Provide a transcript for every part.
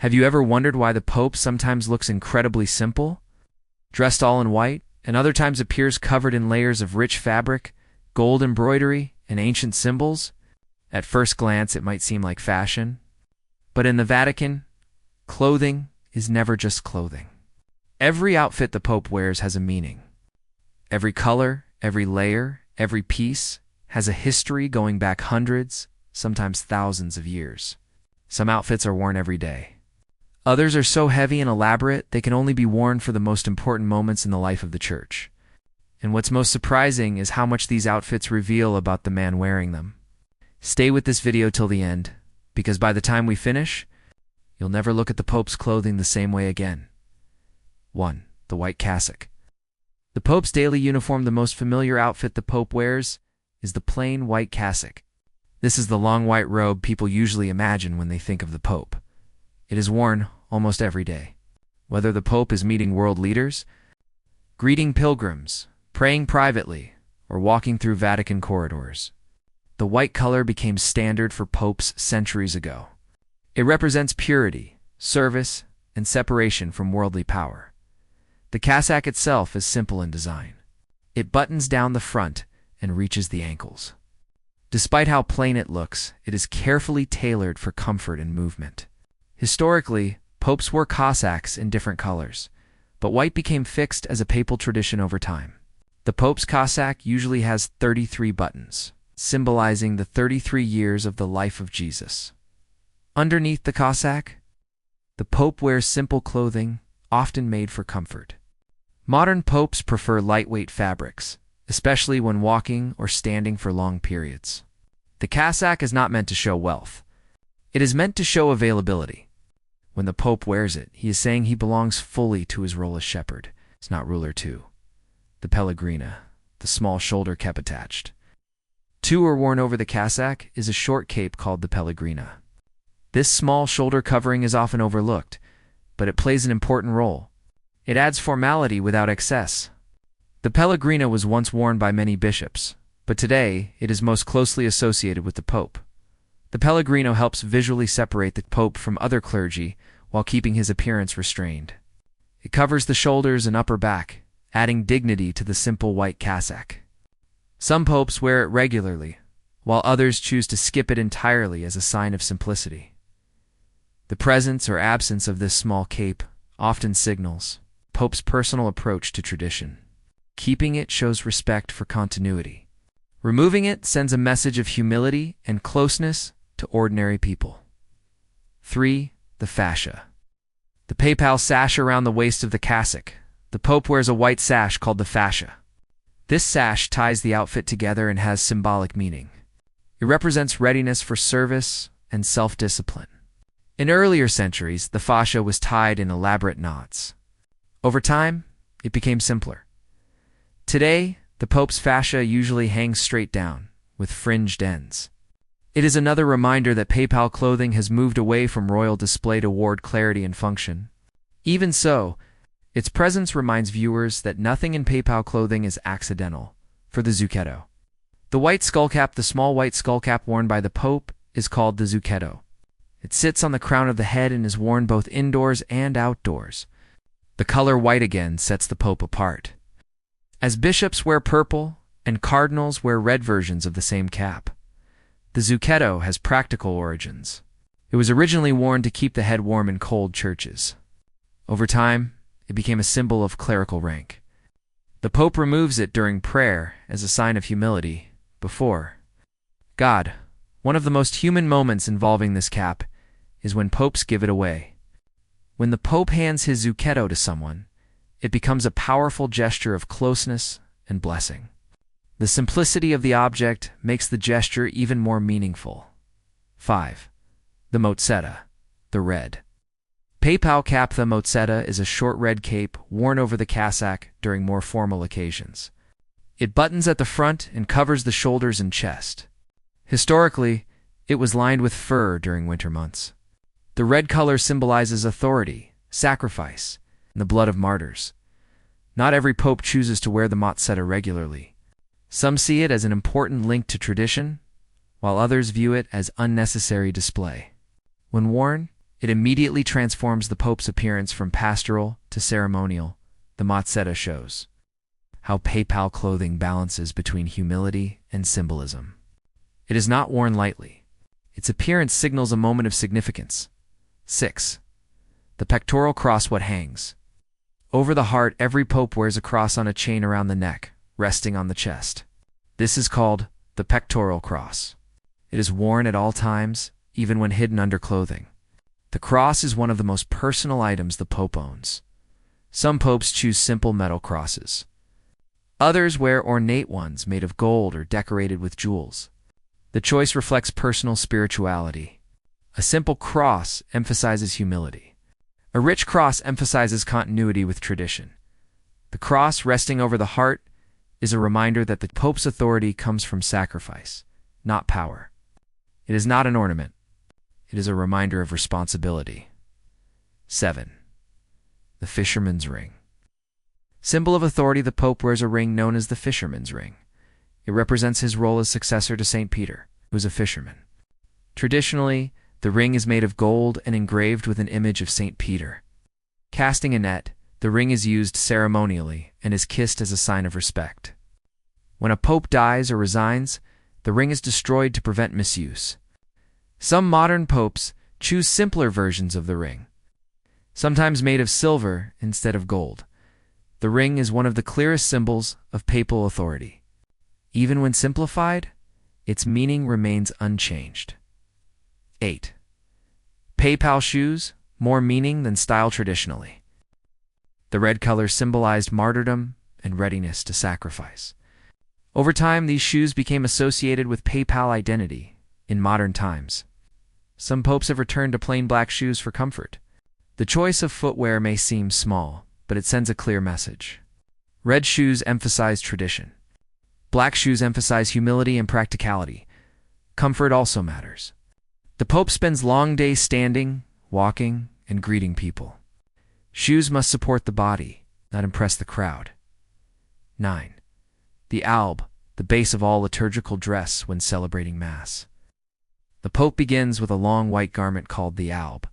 Have you ever wondered why the Pope sometimes looks incredibly simple, dressed all in white, and other times appears covered in layers of rich fabric, gold embroidery, and ancient symbols? At first glance, it might seem like fashion, but in the Vatican, clothing is never just clothing. Every outfit the Pope wears has a meaning. Every color, every layer, every piece has a history going back hundreds, sometimes thousands of years. Some outfits are worn every day. Others are so heavy and elaborate they can only be worn for the most important moments in the life of the church. And what's most surprising is how much these outfits reveal about the man wearing them. Stay with this video till the end, because by the time we finish, you'll never look at the Pope's clothing the same way again. 1. The white cassock. The Pope's daily uniform. The most familiar outfit the Pope wears is the plain white cassock. This is the long white robe people usually imagine when they think of the Pope. It is worn almost every day. Whether the Pope is meeting world leaders, greeting pilgrims, praying privately, or walking through Vatican corridors, the white color became standard for popes centuries ago. It represents purity, service, and separation from worldly power. The cassock itself is simple in design. It buttons down the front and reaches the ankles. Despite how plain it looks, it is carefully tailored for comfort and movement. Historically, popes wore cassocks in different colors, but white became fixed as a papal tradition over time. The Pope's cassock usually has 33 buttons, symbolizing the 33 years of the life of Jesus. Underneath the cassock, the Pope wears simple clothing, often made for comfort. Modern popes prefer lightweight fabrics, especially when walking or standing for long periods. The cassock is not meant to show wealth. It is meant to show availability. When the Pope wears it, he is saying he belongs fully to his role as shepherd. It's not ruler too. The pellegrina, the small shoulder cape attached. Two are worn over the cassock is a short cape called the pellegrina. This small shoulder covering is often overlooked, but it plays an important role. It adds formality without excess. The pellegrina was once worn by many bishops, but today it is most closely associated with the Pope. The pellegrino helps visually separate the Pope from other clergy while keeping his appearance restrained. It covers the shoulders and upper back, adding dignity to the simple white cassock. Some popes wear it regularly, while others choose to skip it entirely as a sign of simplicity. The presence or absence of this small cape often signals Pope's personal approach to tradition. Keeping it shows respect for continuity. Removing it sends a message of humility and closeness to ordinary people. 3. The fascia. The papal sash around the waist of the cassock. The Pope wears a white sash called the fascia. This sash ties the outfit together and has symbolic meaning. It represents readiness for service and self-discipline. In earlier centuries, the fascia was tied in elaborate knots. Over time, it became simpler. Today, the Pope's fascia usually hangs straight down, with fringed ends. It is another reminder that papal clothing has moved away from royal display toward clarity and function. Even so, its presence reminds viewers that nothing in papal clothing is accidental. For the zucchetto. The white skullcap. The small white skullcap worn by the Pope is called the zucchetto. It sits on the crown of the head and is worn both indoors and outdoors. The color white again sets the Pope apart. As bishops wear purple and cardinals wear red versions of the same cap. The zucchetto has practical origins. It was originally worn to keep the head warm in cold churches. Over time, it became a symbol of clerical rank. The Pope removes it during prayer as a sign of humility before God. One of the most human moments involving this cap is when popes give it away. When the Pope hands his zucchetto to someone, it becomes a powerful gesture of closeness and blessing. The simplicity of the object makes the gesture even more meaningful. 5. The mozzetta, the red. Papal cap. The mozzetta is a short red cape worn over the cassock during more formal occasions. It buttons at the front and covers the shoulders and chest. Historically, it was lined with fur during winter months. The red color symbolizes authority, sacrifice, and the blood of martyrs. Not every pope chooses to wear the mozzetta regularly. Some see it as an important link to tradition, while others view it as unnecessary display. When worn, It immediately transforms the Pope's appearance from pastoral to ceremonial. The mozzetta shows how papal clothing balances between humility and symbolism. It is not worn lightly. Its appearance signals a moment of significance. 6. The pectoral cross. What hangs over the heart. Every pope wears a cross on a chain around the neck, resting on the chest. This is called the pectoral cross. It is worn at all times, even when hidden under clothing. The cross is one of the most personal items the pope owns. Some popes choose simple metal crosses. Others wear ornate ones made of gold or decorated with jewels. The choice reflects personal spirituality. A simple cross emphasizes humility. A rich cross emphasizes continuity with tradition. The cross resting over the heart is a reminder that the Pope's authority comes from sacrifice, not power. It is not an ornament. It is a reminder of responsibility. 7. The fisherman's ring. Symbol of authority. The Pope wears a ring known as the fisherman's ring. It represents his role as successor to St. Peter, who was a fisherman. Traditionally, the ring is made of gold and engraved with an image of St. Peter. Casting a net, the ring is used ceremonially and is kissed as a sign of respect. When a pope dies or resigns, the ring is destroyed to prevent misuse. Some modern popes choose simpler versions of the ring, sometimes made of silver instead of gold. The ring is one of the clearest symbols of papal authority. Even when simplified, its meaning remains unchanged. 8. Papal shoes, more meaning than style traditionally. The red color symbolized martyrdom and readiness to sacrifice. Over time, these shoes became associated with papal identity in modern times. Some popes have returned to plain black shoes for comfort. The choice of footwear may seem small, but it sends a clear message. Red shoes emphasize tradition. Black shoes emphasize humility and practicality. Comfort also matters. The Pope spends long days standing, walking, and greeting people. Shoes must support the body, not impress the crowd. 9. The alb, the base of all liturgical dress when celebrating Mass. The Pope begins with a long white garment called the alb.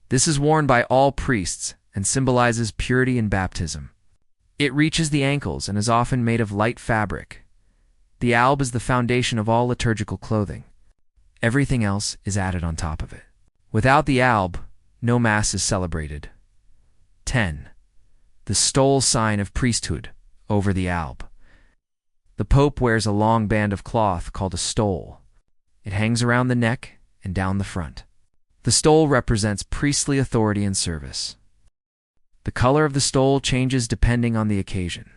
This is worn by all priests and symbolizes purity in baptism. It reaches the ankles and is often made of light fabric. The alb is the foundation of all liturgical clothing. Everything else is added on top of it. Without the alb, no Mass is celebrated. 10. The stole sign of priesthood over the alb. The Pope wears a long band of cloth called a stole. It hangs around the neck and down the front. The stole represents priestly authority and service. The color of the stole changes depending on the occasion.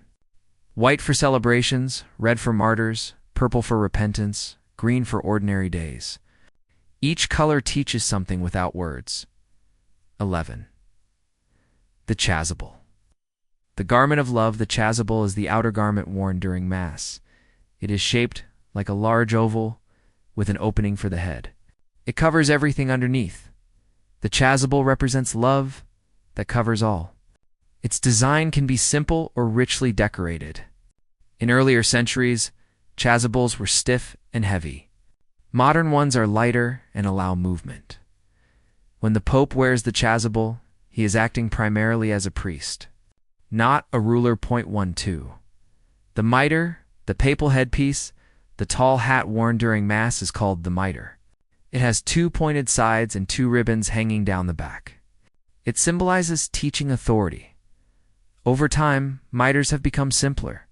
White for celebrations, red for martyrs, purple for repentance, green for ordinary days. Each color teaches something without words. 11. The chasuble. The garment of love. The chasuble is the outer garment worn during Mass. It is shaped like a large oval with an opening for the head. It covers everything underneath. The chasuble represents love that covers all. Its design can be simple or richly decorated. In earlier centuries, chasubles were stiff and heavy. Modern ones are lighter and allow movement. When the Pope wears the chasuble, he is acting primarily as a priest, not a ruler. 12. The mitre, the papal headpiece, the tall hat worn during Mass is called the mitre. It has two pointed sides and two ribbons hanging down the back. It symbolizes teaching authority. Over time, mitres have become simpler.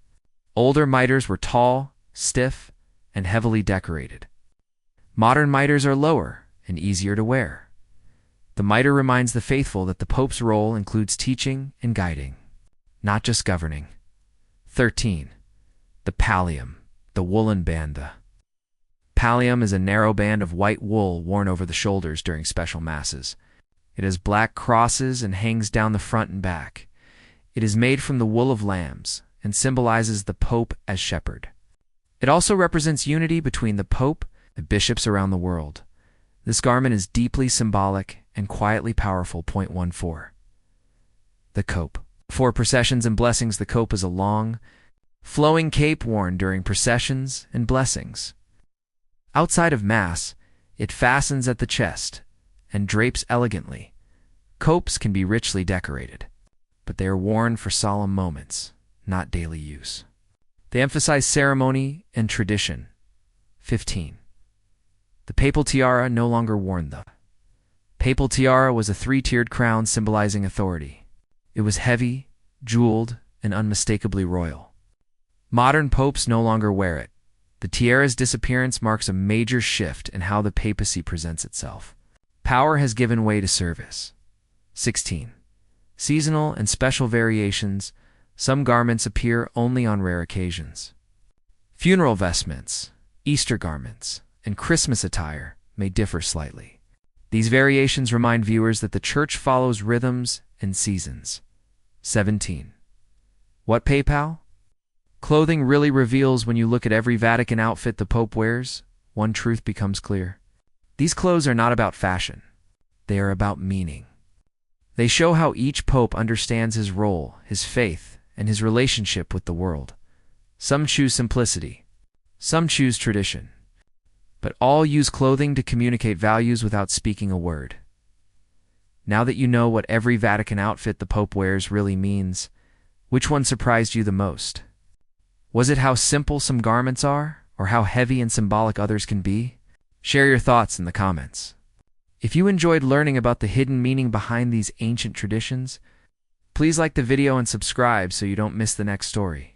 Older mitres were tall, stiff, and heavily decorated. Modern mitres are lower and easier to wear. The mitre reminds the faithful that the Pope's role includes teaching and guiding, not just governing. 13. The pallium, the woolen band. The pallium is a narrow band of white wool worn over the shoulders during special Masses. It has black crosses and hangs down the front and back. It is made from the wool of lambs and symbolizes the Pope as shepherd. It also represents unity between the Pope and bishops around the world. This garment is deeply symbolic and quietly powerful. 14. The cope. For processions and blessings, the cope is a long, flowing cape worn during processions and blessings. Outside of Mass, it fastens at the chest and drapes elegantly. Copes can be richly decorated, but they are worn for solemn moments, not daily use. They emphasize ceremony and tradition. 15. The papal tiara no longer worn. The papal tiara was a three-tiered crown symbolizing authority. It was heavy, jeweled, and unmistakably royal. Modern popes no longer wear it. The tiara's disappearance marks a major shift in how the papacy presents itself. Power has given way to service. 16. Seasonal and special variations. Some garments appear only on rare occasions. Funeral vestments, Easter garments, and Christmas attire may differ slightly. These variations remind viewers that the Church follows rhythms and seasons. 17. What PayPal? Clothing really reveals when you look at every Vatican outfit the Pope wears. One truth becomes clear. These clothes are not about fashion. They are about meaning. They show how each pope understands his role, his faith, and his relationship with the world. Some choose simplicity. Some choose tradition. But all use clothing to communicate values without speaking a word. Now that you know what every Vatican outfit the Pope wears really means, which one surprised you the most? Was it how simple some garments are, or how heavy and symbolic others can be? Share your thoughts in the comments. If you enjoyed learning about the hidden meaning behind these ancient traditions, please like the video and subscribe so you don't miss the next story.